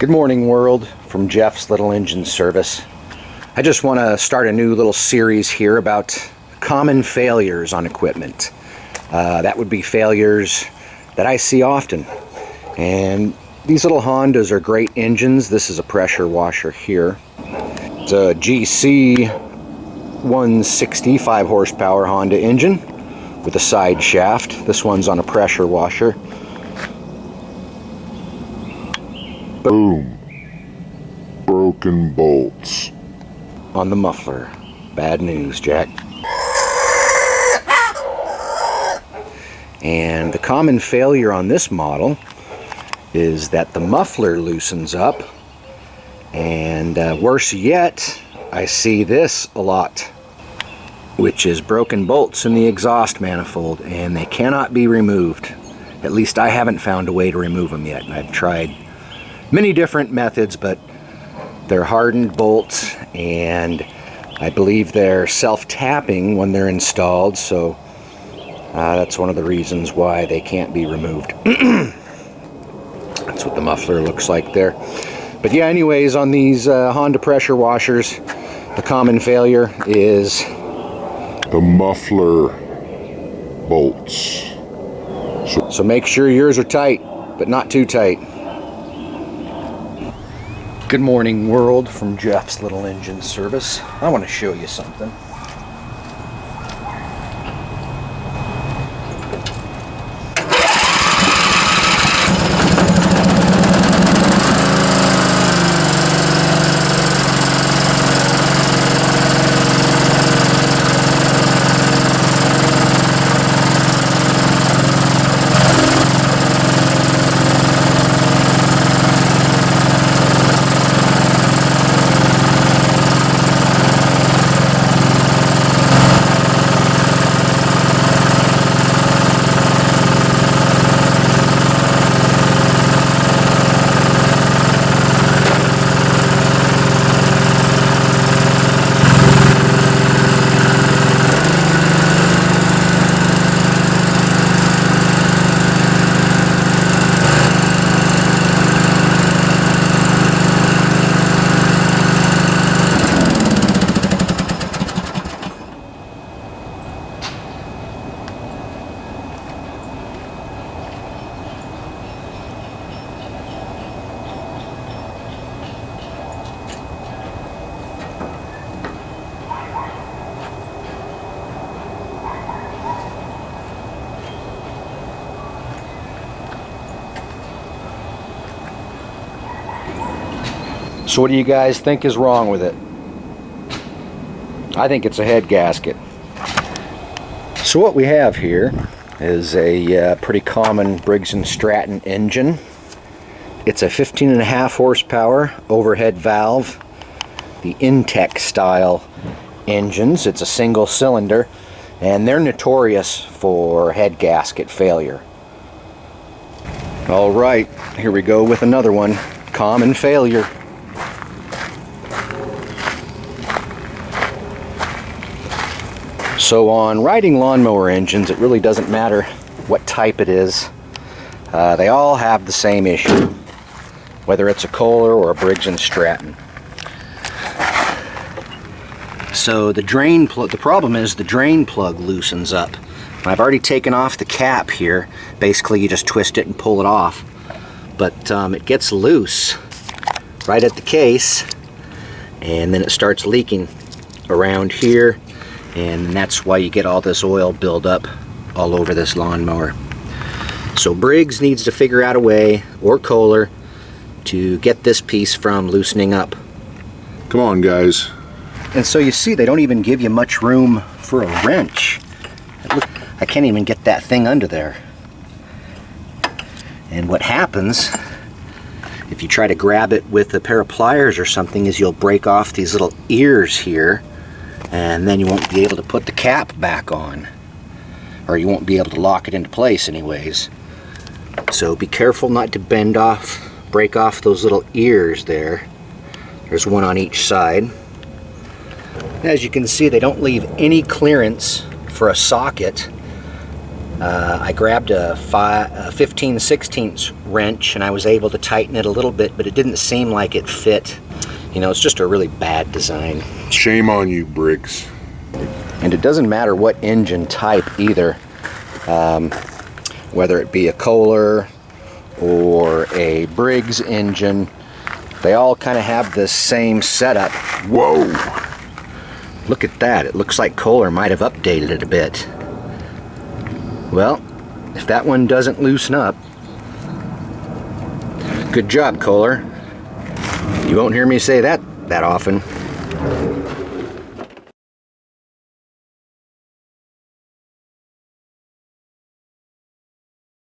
Good morning, world, from Jeff's Little Engine Service. I just want to start a new little series here about common failures on equipment. That would be failures that I see often. And these little Hondas are great engines. This is a pressure washer here. It's a GC 160 5 horsepower Honda engine with a side shaft. This one's on a pressure washer. Boom. Broken bolts. On the muffler. Bad news, Jack. And the common failure on this model is that the muffler loosens up, and worse yet, I see this a lot, which is broken bolts in the exhaust manifold, and they cannot be removed. At least I haven't found a way to remove them yet. I've tried many different methods, but they're hardened bolts, and I believe they're self-tapping when they're installed, so that's one of the reasons why they can't be removed. That's what the muffler looks like there. But yeah, anyways, on these Honda pressure washers, the common failure is the muffler bolts. So make sure yours are tight, but not too tight. Good morning, world, from Jeff's Little Engine Service. I want to show you something. So what do you guys think is wrong with it? I think it's a head gasket. So what we have here is a pretty common Briggs and Stratton engine. It's a 15.5 horsepower overhead valve. The Intech style engines. It's a single cylinder, and they're notorious for head gasket failure. All right, here we go with another one. Common failure. So on riding lawnmower engines, it really doesn't matter what type it is. They all have the same issue, whether it's a Kohler or a Briggs and Stratton. So the problem is the drain plug loosens up. I've already taken off the cap here. Basically, you just twist it and pull it off. But it gets loose right at the case, and then it starts leaking around here. And that's why you get all this oil buildup all over this lawnmower. So Briggs needs to figure out a way, or Kohler, to get this piece from loosening up. Come on, guys. And so you see, they don't even give you much room for a wrench. Look, I can't even get that thing under there. And what happens, if you try to grab it with a pair of pliers or something, is you'll break off these little ears here, and then you won't be able to put the cap back on, or you won't be able to lock it into place anyways. So be careful not to break off those little ears there. There's one on each side. As you can see, they don't leave any clearance for a socket. I grabbed a 15/16 wrench and I was able to tighten it a little bit, but it didn't seem like it fit. You know, it's just a really bad design. Shame on you, Briggs. And it doesn't matter what engine type either, whether it be a Kohler or a Briggs engine, they all kind of have the same setup. Whoa! Look at that, it looks like Kohler might have updated it a bit. Well, if that one doesn't loosen up, good job, Kohler. You won't hear me say that often.